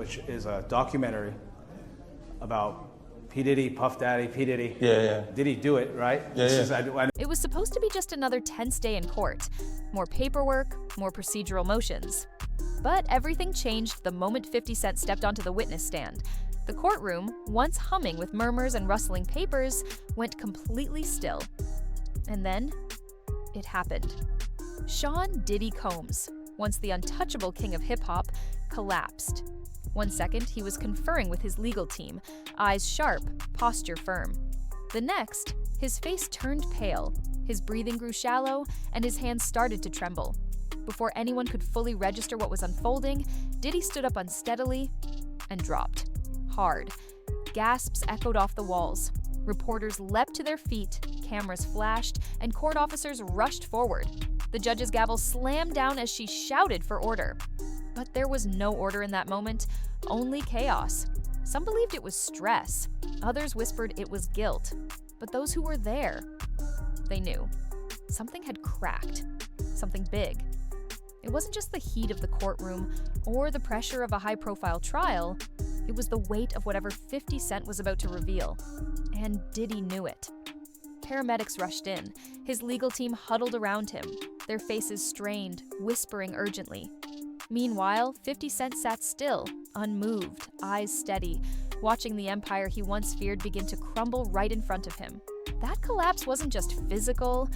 which is a documentary about P. Diddy, Puff Daddy, P. Diddy. Yeah. Did he do it, right? It was supposed to be just another tense day in court. More paperwork, more procedural motions. But everything changed the moment 50 Cent stepped onto the witness stand. The courtroom, once humming with murmurs and rustling papers, went completely still. And then, it happened. Sean Diddy Combs, once the untouchable king of hip-hop, collapsed. 1 second, he was conferring with his legal team, eyes sharp, posture firm. The next, his face turned pale, his breathing grew shallow, and his hands started to tremble. Before anyone could fully register what was unfolding, Diddy stood up unsteadily and dropped. Hard. Gasps echoed off the walls. Reporters leapt to their feet, cameras flashed, and court officers rushed forward. The judge's gavel slammed down as she shouted for order. But there was no order in that moment, only chaos. Some believed it was stress. Others whispered it was guilt. But those who were there, they knew. Something had cracked. Something big. It wasn't just the heat of the courtroom or the pressure of a high-profile trial. It was the weight of whatever 50 Cent was about to reveal. And Diddy knew it. Paramedics rushed in. His legal team huddled around him, their faces strained, whispering urgently. Meanwhile, 50 Cent sat still, unmoved, eyes steady, watching the empire he once feared begin to crumble right in front of him. That collapse wasn't just physical,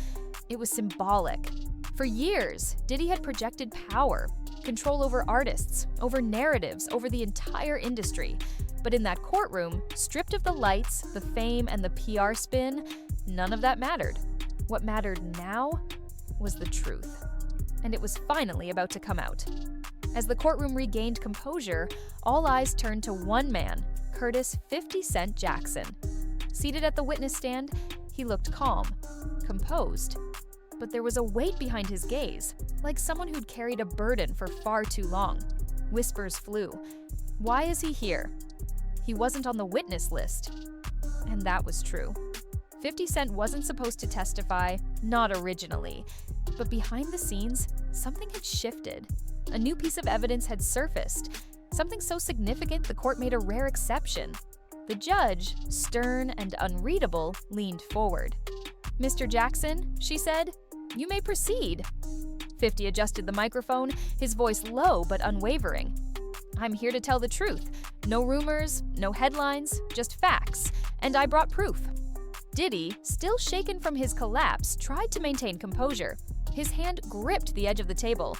it was symbolic. For years, Diddy had projected power, control over artists, over narratives, over the entire industry. But in that courtroom, stripped of the lights, the fame, and the PR spin, none of that mattered. What mattered now was the truth. And it was finally about to come out. As the courtroom regained composure, all eyes turned to one man, Curtis 50 Cent Jackson. Seated at the witness stand, he looked calm, composed. But there was a weight behind his gaze, like someone who'd carried a burden for far too long. Whispers flew. Why is he here? He wasn't on the witness list. And that was true. 50 Cent wasn't supposed to testify, not originally. But behind the scenes, something had shifted. A new piece of evidence had surfaced. Something so significant the court made a rare exception. The judge, stern and unreadable, leaned forward. "Mr. Jackson," she said, "you may proceed." 50 adjusted the microphone, his voice low but unwavering. "I'm here to tell the truth. No rumors, no headlines, just facts. And I brought proof." Diddy, still shaken from his collapse, tried to maintain composure. His hand gripped the edge of the table.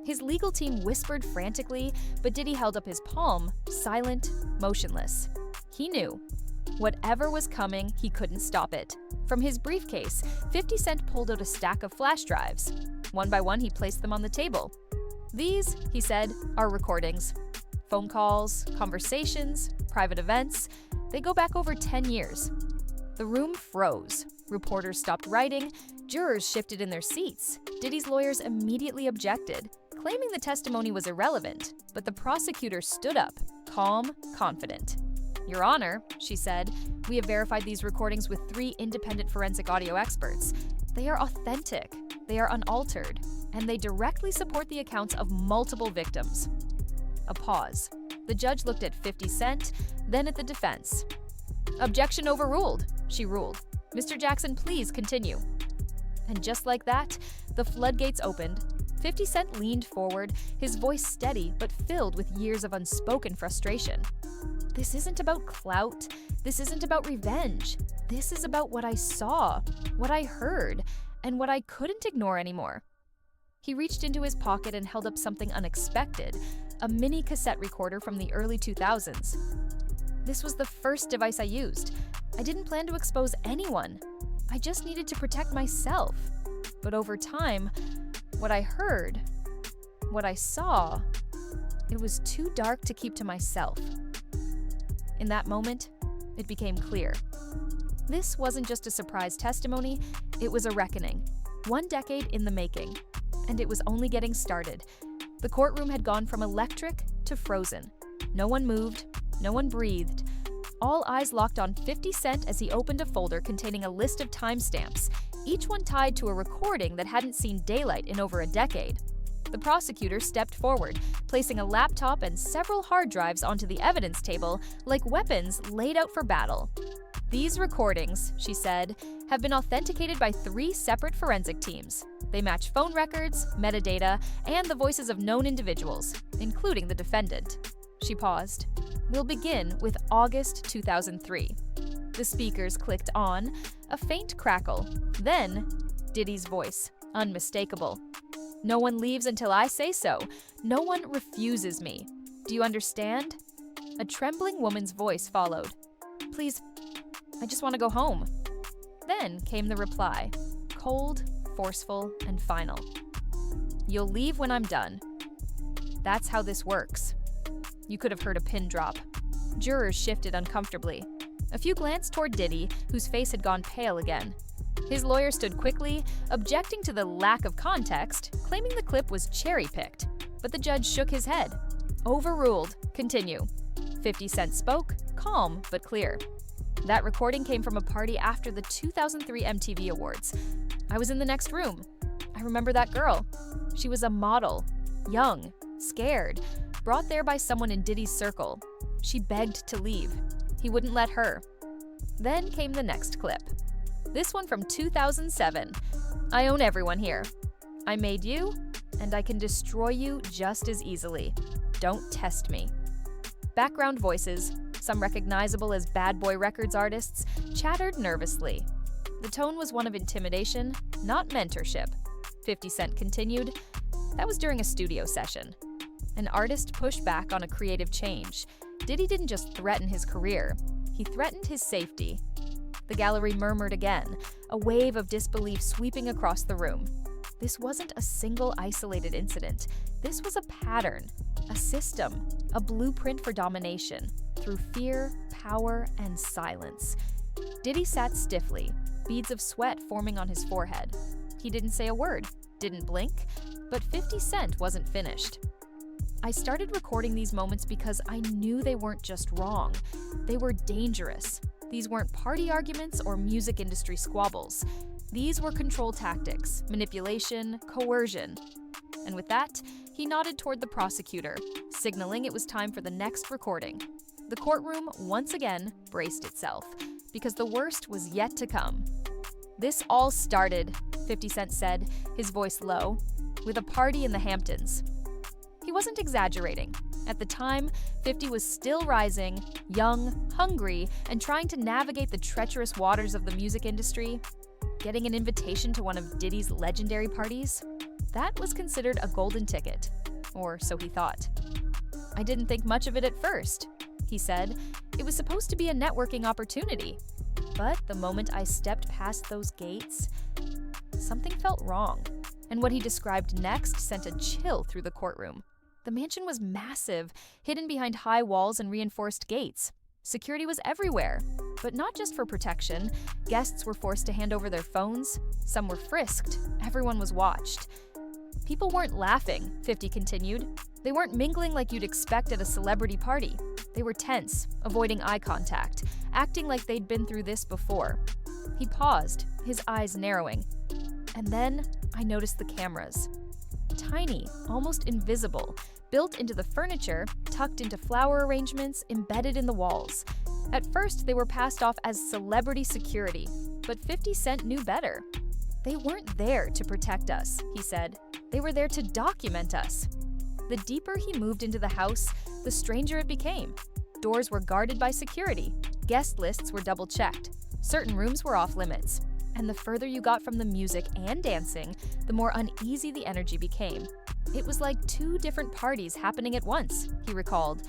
His legal team whispered frantically, but Diddy held up his palm, silent, motionless. He knew. Whatever was coming, he couldn't stop it. From his briefcase, 50 Cent pulled out a stack of flash drives. One by one, he placed them on the table. "These," he said, "are recordings. Phone calls, conversations, private events. They go back over 10 years. The room froze. Reporters stopped writing. Jurors shifted in their seats. Diddy's lawyers immediately objected, claiming the testimony was irrelevant. But the prosecutor stood up, calm, confident. "Your Honor," she said, "we have verified these recordings with 3 independent forensic audio experts. They are authentic, they are unaltered, and they directly support the accounts of multiple victims." A pause. The judge looked at 50 Cent, then at the defense. "Objection overruled," she ruled. "Mr. Jackson, please continue." And just like that, the floodgates opened. 50 Cent leaned forward, his voice steady but filled with years of unspoken frustration. "This isn't about clout. This isn't about revenge. This is about what I saw, what I heard, and what I couldn't ignore anymore." He reached into his pocket and held up something unexpected, a mini cassette recorder from the early 2000s. "This was the first device I used. I didn't plan to expose anyone. I just needed to protect myself. But over time, what I heard, what I saw, it was too dark to keep to myself." In that moment, it became clear. This wasn't just a surprise testimony, it was a reckoning. 1 decade in the making. And it was only getting started. The courtroom had gone from electric to frozen. No one moved, no one breathed. All eyes locked on 50 Cent as he opened a folder containing a list of timestamps, each one tied to a recording that hadn't seen daylight in over a decade. The prosecutor stepped forward, placing a laptop and several hard drives onto the evidence table like weapons laid out for battle. "These recordings," she said, "have been authenticated by 3 separate forensic teams. They match phone records, metadata, and the voices of known individuals, including the defendant." She paused. "We'll begin with August 2003. The speakers clicked on, a faint crackle, then Diddy's voice, unmistakable. "No one leaves until I say so. No one refuses me. Do you understand?" A trembling woman's voice followed. "Please, I just want to go home." Then came the reply, cold, forceful, and final. "You'll leave when I'm done. That's how this works." You could have heard a pin drop. Jurors shifted uncomfortably. A few glanced toward Diddy, whose face had gone pale again. His lawyer stood quickly, objecting to the lack of context, claiming the clip was cherry-picked. But the judge shook his head. "Overruled. Continue." 50 Cent spoke, calm but clear. "That recording came from a party after the 2003 MTV Awards. I was in the next room. I remember that girl. She was a model, young, scared, brought there by someone in Diddy's circle. She begged to leave. He wouldn't let her." Then came the next clip. This one from 2007. "I own everyone here. I made you, and I can destroy you just as easily. Don't test me." Background voices, some recognizable as Bad Boy Records artists, chattered nervously. The tone was one of intimidation, not mentorship. 50 Cent continued, "That was during a studio session. An artist pushed back on a creative change. Diddy didn't just threaten his career, he threatened his safety." The gallery murmured again, a wave of disbelief sweeping across the room. This wasn't a single isolated incident. This was a pattern, a system, a blueprint for domination, through fear, power, and silence. Diddy sat stiffly, beads of sweat forming on his forehead. He didn't say a word, didn't blink, but 50 Cent wasn't finished. "I started recording these moments because I knew they weren't just wrong. They were dangerous. These weren't party arguments or music industry squabbles. These were control tactics, manipulation, coercion." And with that, he nodded toward the prosecutor, signaling it was time for the next recording. The courtroom once again braced itself, because the worst was yet to come. "This all started," 50 Cent said, his voice low, "with a party in the Hamptons." He wasn't exaggerating. At the time, 50 was still rising, young, hungry, and trying to navigate the treacherous waters of the music industry. Getting an invitation to one of Diddy's legendary parties? That was considered a golden ticket, or so he thought. "I didn't think much of it at first," he said. "It was supposed to be a networking opportunity. But the moment I stepped past those gates, something felt wrong." And what he described next sent a chill through the courtroom. The mansion was massive, hidden behind high walls and reinforced gates. Security was everywhere, but not just for protection. Guests were forced to hand over their phones. Some were frisked. Everyone was watched. "People weren't laughing," 50 continued. "They weren't mingling like you'd expect at a celebrity party. They were tense, avoiding eye contact, acting like they'd been through this before." He paused, his eyes narrowing. "And then I noticed the cameras. Tiny, almost invisible, built into the furniture, tucked into flower arrangements, embedded in the walls. At first, they were passed off as celebrity security, but 50 Cent knew better. They weren't there to protect us," he said. "They were there to document us." The deeper he moved into the house, the stranger it became. Doors were guarded by security. Guest lists were double-checked. Certain rooms were off-limits. And the further you got from the music and dancing, the more uneasy the energy became. It was like 2 different parties happening at once, he recalled.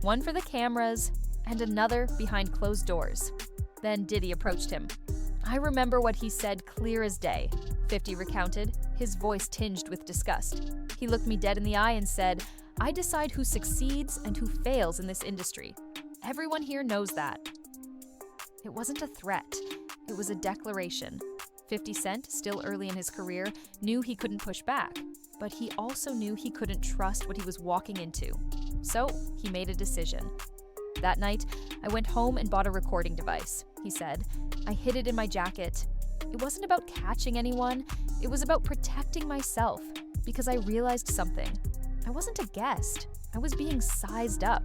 One for the cameras, and another behind closed doors. Then Diddy approached him. "I remember what he said clear as day," 50 recounted, his voice tinged with disgust. "He looked me dead in the eye and said, 'I decide who succeeds and who fails in this industry. Everyone here knows that.'" It wasn't a threat. It was a declaration. 50 Cent, still early in his career, knew he couldn't push back, but he also knew he couldn't trust what he was walking into. So he made a decision. "That night, I went home and bought a recording device," he said. "I hid it in my jacket. It wasn't about catching anyone, it was about protecting myself, because I realized something. I wasn't a guest, I was being sized up.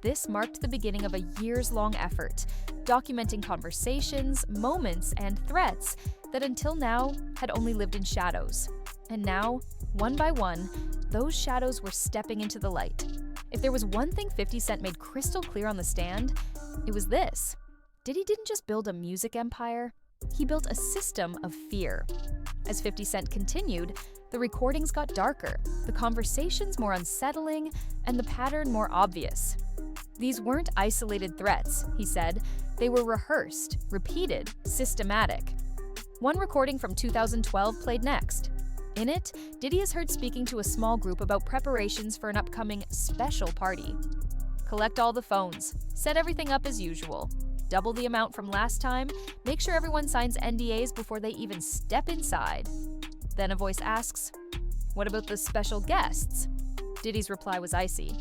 This marked the beginning of a years-long effort, documenting conversations, moments, and threats that until now had only lived in shadows. And now, one by one, those shadows were stepping into the light. If there was one thing 50 Cent made crystal clear on the stand, it was this. Diddy didn't just build a music empire, he built a system of fear. As 50 Cent continued, the recordings got darker, the conversations more unsettling, and the pattern more obvious. These weren't isolated threats, he said. They were rehearsed, repeated, systematic. One recording from 2012 played next. In it, Diddy is heard speaking to a small group about preparations for an upcoming special party. Collect all the phones, set everything up as usual, double the amount from last time, make sure everyone signs NDAs before they even step inside. Then a voice asks, "What about the special guests?" Diddy's reply was icy.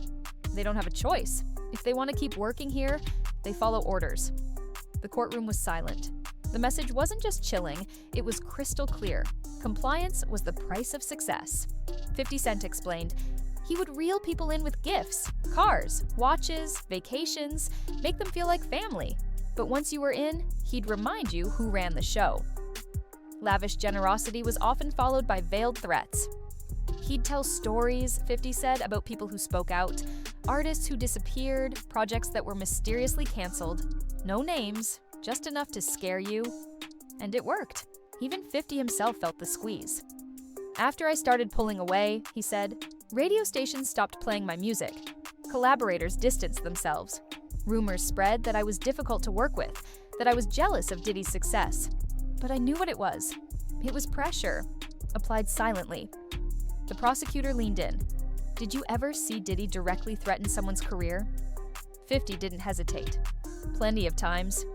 "They don't have a choice. If they want to keep working here, they follow orders." The courtroom was silent. The message wasn't just chilling, it was crystal clear. Compliance was the price of success. 50 Cent explained, he would reel people in with gifts, cars, watches, vacations, make them feel like family. But once you were in, he'd remind you who ran the show. Lavish generosity was often followed by veiled threats. He'd tell stories, 50 said, about people who spoke out, artists who disappeared, projects that were mysteriously canceled. No names, just enough to scare you. And it worked. Even 50 himself felt the squeeze. "After I started pulling away," he said, "radio stations stopped playing my music. Collaborators distanced themselves. Rumors spread that I was difficult to work with, that I was jealous of Diddy's success. But I knew what it was. It was pressure, applied silently." The prosecutor leaned in. "Did you ever see Diddy directly threaten someone's career?" 50 didn't hesitate. "Plenty of times."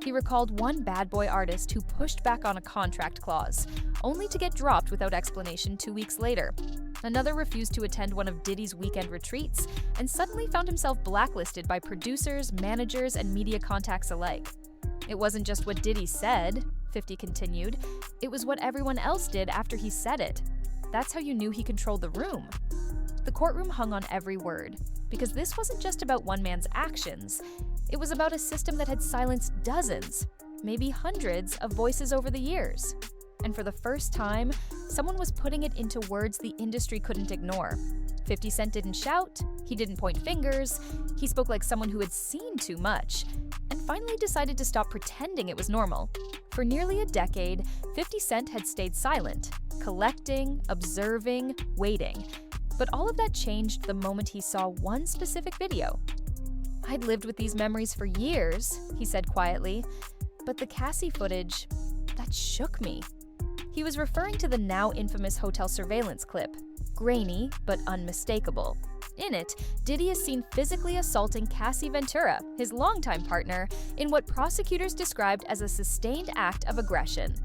He recalled one bad boy artist who pushed back on a contract clause, only to get dropped without explanation 2 weeks later. Another refused to attend one of Diddy's weekend retreats and suddenly found himself blacklisted by producers, managers, and media contacts alike. "It wasn't just what Diddy said," 50 continued, "it was what everyone else did after he said it. That's how you knew he controlled the room." The courtroom hung on every word, because this wasn't just about one man's actions. It was about a system that had silenced dozens, maybe hundreds, of voices over the years. And for the first time, someone was putting it into words the industry couldn't ignore. 50 Cent didn't shout, he didn't point fingers, he spoke like someone who had seen too much, and finally decided to stop pretending it was normal. For nearly a decade, 50 Cent had stayed silent, collecting, observing, waiting. But all of that changed the moment he saw one specific video. "I'd lived with these memories for years," he said quietly, "but the Cassie footage, that shook me." He was referring to the now infamous hotel surveillance clip, grainy but unmistakable. In it, Diddy is seen physically assaulting Cassie Ventura, his longtime partner, in what prosecutors described as a sustained act of aggression.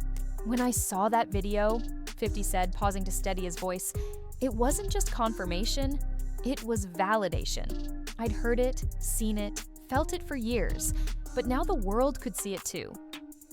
"When I saw that video," 50 said, pausing to steady his voice, "it wasn't just confirmation, it was validation. I'd heard it, seen it, felt it for years, but now the world could see it too."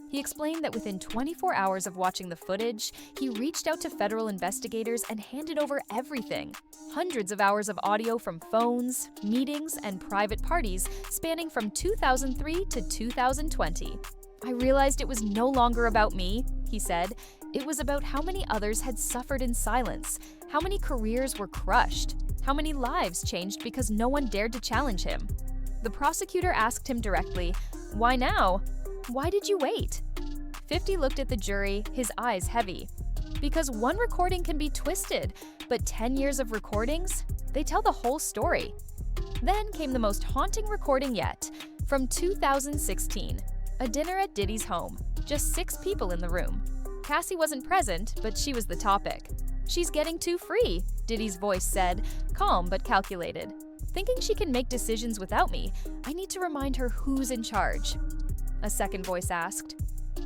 He explained that within 24 hours of watching the footage, he reached out to federal investigators and handed over everything. Hundreds of hours of audio from phones, meetings, and private parties spanning from 2003 to 2020. "I realized it was no longer about me," he said. "It was about how many others had suffered in silence, how many careers were crushed, how many lives changed because no one dared to challenge him." The prosecutor asked him directly, "Why now? Why did you wait?" 50 looked at the jury, his eyes heavy. "Because one recording can be twisted, but 10 years of recordings, they tell the whole story." Then came the most haunting recording yet, from 2016, a dinner at Diddy's home, just 6 people in the room. Cassie wasn't present, but she was the topic. "She's getting too free," Diddy's voice said, calm but calculated. "Thinking she can make decisions without me, I need to remind her who's in charge." A second voice asked,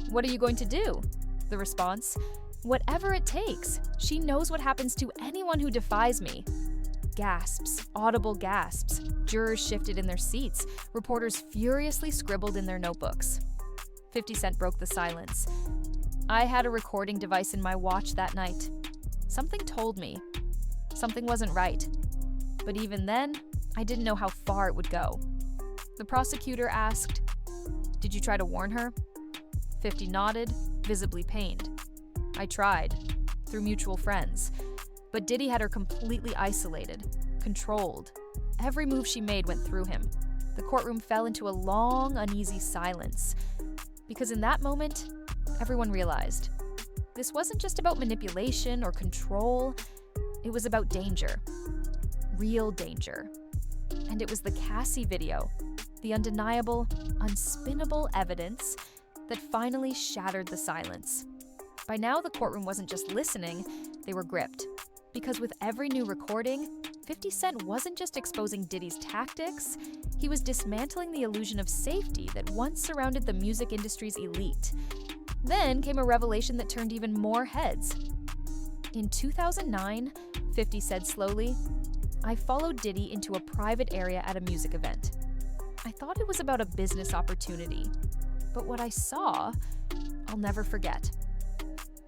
"What are you going to do?" The response, "Whatever it takes. She knows what happens to anyone who defies me." Gasps, audible gasps. Jurors shifted in their seats. Reporters furiously scribbled in their notebooks. 50 Cent broke the silence. I had a recording device in my watch that night. Something told me. Something wasn't right. But even then, I didn't know how far it would go. The prosecutor asked, "Did you try to warn her?" 50 nodded, visibly pained. "I tried, through mutual friends. But Diddy had her completely isolated, controlled. Every move she made went through him. The courtroom fell into a long, uneasy silence. Because in that moment, everyone realized this wasn't just about manipulation or control, it was about danger. Real danger. And it was the Cassie video, the undeniable, unspinnable evidence that finally shattered the silence. By now, the courtroom wasn't just listening, they were gripped. Because with every new recording, 50 Cent wasn't just exposing Diddy's tactics, he was dismantling the illusion of safety that once surrounded the music industry's elite. Then came a revelation that turned even more heads. In 2009, 50 said slowly, "I followed Diddy into a private area at a music event. I thought it was about a business opportunity, but what I saw, I'll never forget."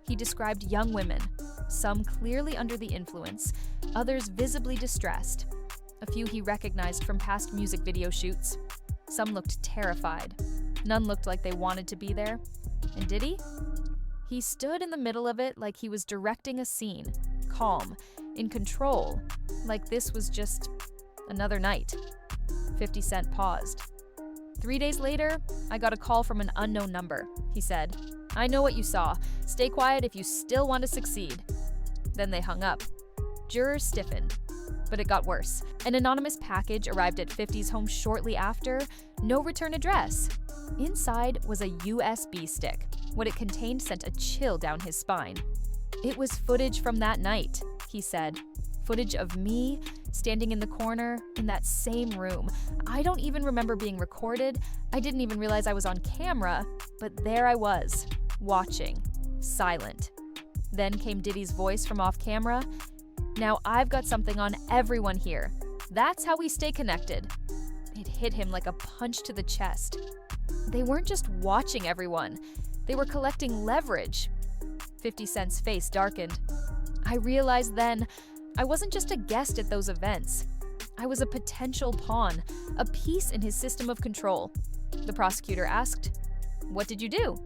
He described young women, some clearly under the influence, others visibly distressed. A few he recognized from past music video shoots. Some looked terrified. None looked like they wanted to be there. And Diddy? He stood in the middle of it like he was directing a scene, calm, in control, like this was just another night. 50 Cent paused. 3 days later, I got a call from an unknown number. He said, "I know what you saw. Stay quiet if you still want to succeed." Then they hung up. Jurors stiffened. But it got worse. An anonymous package arrived at 50's home shortly after. No return address. Inside was a USB stick. What it contained sent a chill down his spine. "It was footage from that night," he said. "Footage of me standing in the corner in that same room. I don't even remember being recorded. I didn't even realize I was on camera, but there I was, watching, silent." Then came Diddy's voice from off camera. "Now I've got something on everyone here. That's how we stay connected." It hit him like a punch to the chest. They weren't just watching everyone. They were collecting leverage. 50 Cent's face darkened. "I realized then I wasn't just a guest at those events. I was a potential pawn, a piece in his system of control." The prosecutor asked, "What did you do?"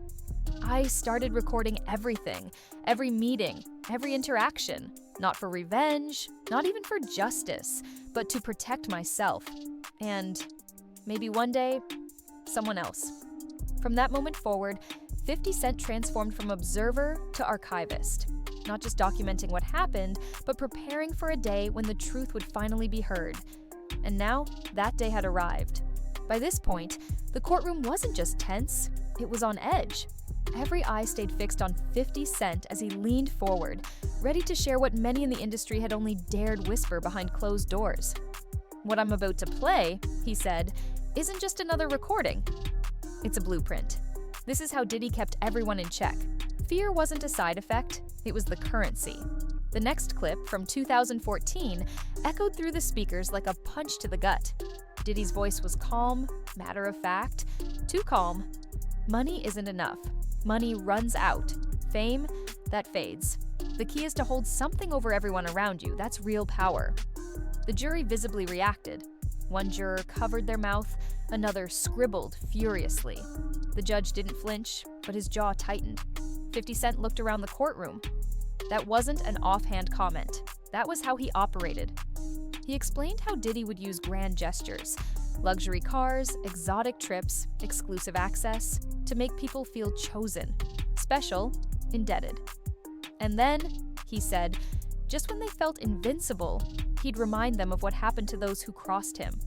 "I started recording everything, every meeting, every interaction, not for revenge, not even for justice, but to protect myself. And maybe one day, someone else." From that moment forward, 50 Cent transformed from observer to archivist, not just documenting what happened, but preparing for a day when the truth would finally be heard. And now, that day had arrived. By this point, the courtroom wasn't just tense, it was on edge. Every eye stayed fixed on 50 Cent as he leaned forward, ready to share what many in the industry had only dared whisper behind closed doors. "What I'm about to play," he said, "isn't just another recording. It's a blueprint. This is how Diddy kept everyone in check. Fear wasn't a side effect, it was the currency." The next clip, from 2014, echoed through the speakers like a punch to the gut. Diddy's voice was calm, matter of fact, too calm. "Money isn't enough. Money runs out. Fame, that fades. The key is to hold something over everyone around you. That's real power." The jury visibly reacted. One juror covered their mouth, another scribbled furiously. The judge didn't flinch, but his jaw tightened. 50 Cent looked around the courtroom. That wasn't an offhand comment. That was how he operated. He explained how Diddy would use grand gestures, luxury cars, exotic trips, exclusive access, to make people feel chosen, special, indebted. And then, he said, just when they felt invincible, he'd remind them of what happened to those who crossed him.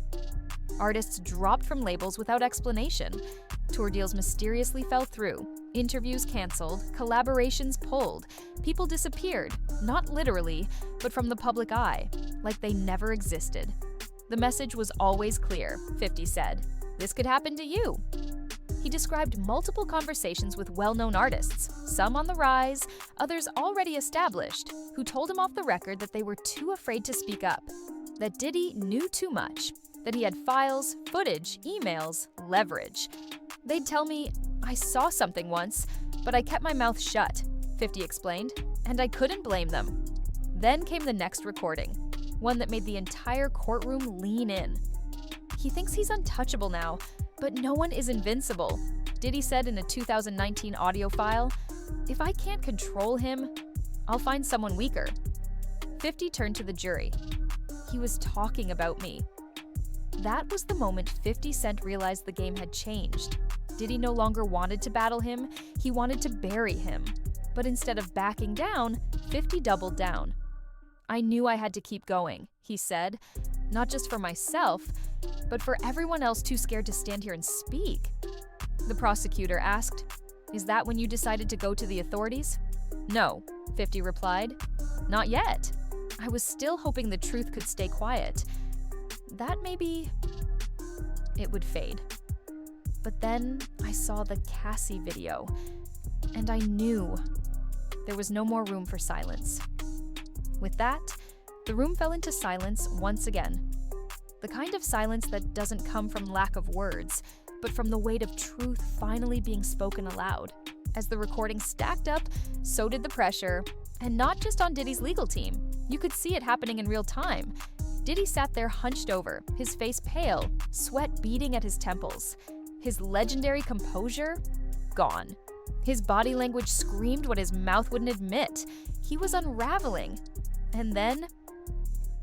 Artists dropped from labels without explanation. Tour deals mysteriously fell through. Interviews canceled, collaborations pulled. People disappeared, not literally, but from the public eye, like they never existed. The message was always clear, 50 said. This could happen to you. He described multiple conversations with well-known artists, some on the rise, others already established, who told him off the record that they were too afraid to speak up, that Diddy knew too much, that he had files, footage, emails, leverage. They'd tell me, I saw something once, But I kept my mouth shut, 50 explained, and I couldn't blame them. Then came the next recording, one that made the entire courtroom lean in. He thinks he's untouchable now, but no one is invincible. Diddy said in a 2019 audio file, "If I can't control him, I'll find someone weaker." 50 turned to the jury. He was talking about me. That was the moment 50 Cent realized the game had changed. Diddy no longer wanted to battle him, he wanted to bury him. But instead of backing down, 50 doubled down. "I knew I had to keep going," he said, "not just for myself, but for everyone else too scared to stand here and speak." The prosecutor asked, "Is that when you decided to go to the authorities?" "No," 50 replied. "Not yet. I was still hoping the truth could stay quiet. That maybe it would fade." But then I saw the Cassie video, and I knew there was no more room for silence. With that, the room fell into silence once again. The kind of silence that doesn't come from lack of words, but from the weight of truth finally being spoken aloud. As the recording stacked up, so did the pressure, and not just on Diddy's legal team. You could see it happening in real time. Diddy sat there hunched over, his face pale, sweat beading at his temples. His legendary composure? Gone. His body language screamed what his mouth wouldn't admit. He was unraveling. And then,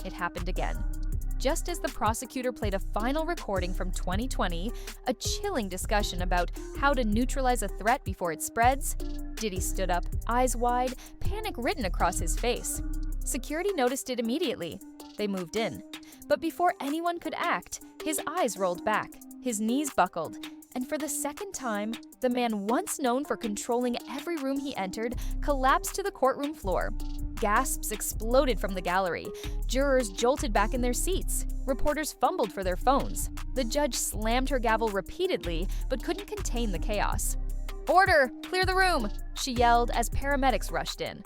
it happened again. Just as the prosecutor played a final recording from 2020, a chilling discussion about how to neutralize a threat before it spreads, Diddy stood up, eyes wide, panic written across his face. Security noticed it immediately. They moved in. But before anyone could act, his eyes rolled back, his knees buckled, and for the second time, the man once known for controlling every room he entered collapsed to the courtroom floor. Gasps exploded from the gallery. Jurors jolted back in their seats. Reporters fumbled for their phones. The judge slammed her gavel repeatedly, but couldn't contain the chaos. "Order! Clear the room!" she yelled as paramedics rushed in.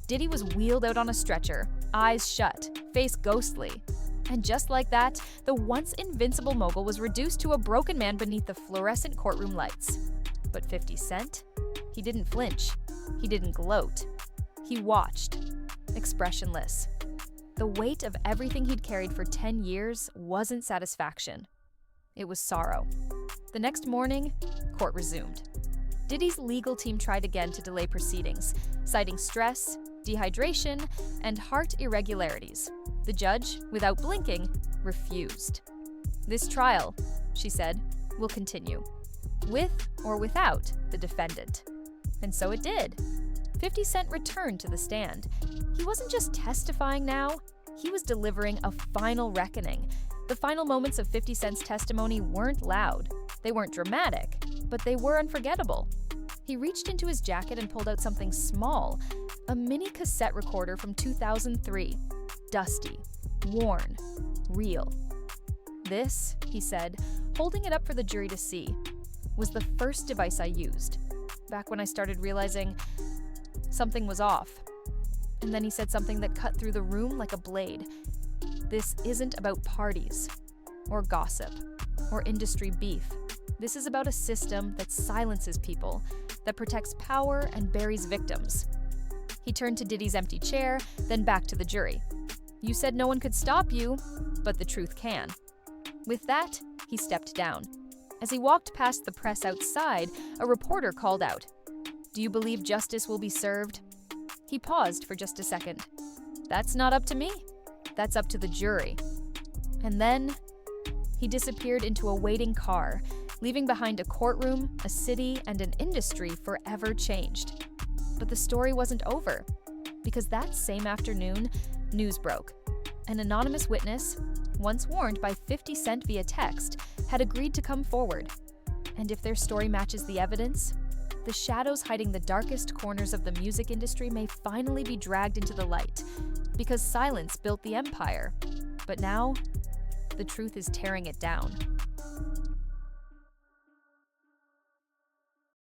Diddy was wheeled out on a stretcher, eyes shut, face ghostly. And just like that, the once invincible mogul was reduced to a broken man beneath the fluorescent courtroom lights. But 50 Cent? He didn't flinch. He didn't gloat. He watched, expressionless. The weight of everything he'd carried for 10 years wasn't satisfaction. It was sorrow. The next morning, court resumed. Diddy's legal team tried again to delay proceedings, citing stress, dehydration, and heart irregularities. The judge, without blinking, refused. "This trial," she said, "will continue, with or without the defendant." And so it did. 50 Cent returned to the stand. He wasn't just testifying now, he was delivering a final reckoning. The final moments of 50 Cent's testimony weren't loud, they weren't dramatic, but they were unforgettable. He reached into his jacket and pulled out something small, a mini cassette recorder from 2003. Dusty, worn, real. "This," he said, holding it up for the jury to see, "was the first device I used, back when I started realizing something was off." And then he said something that cut through the room like a blade. "This isn't about parties, or gossip, or industry beef. This is about a system that silences people, that protects power and buries victims." He turned to Diddy's empty chair, then back to the jury. "You said no one could stop you, but the truth can." With that, he stepped down. As he walked past the press outside, a reporter called out, "Do you believe justice will be served?" He paused for just a second. "That's not up to me. That's up to the jury." And then he disappeared into a waiting car, leaving behind a courtroom, a city, and an industry forever changed. But the story wasn't over, because that same afternoon, news broke. An anonymous witness, once warned by 50 Cent via text, had agreed to come forward. And if their story matches the evidence, the shadows hiding the darkest corners of the music industry may finally be dragged into the light, because silence built the empire. But now, the truth is tearing it down.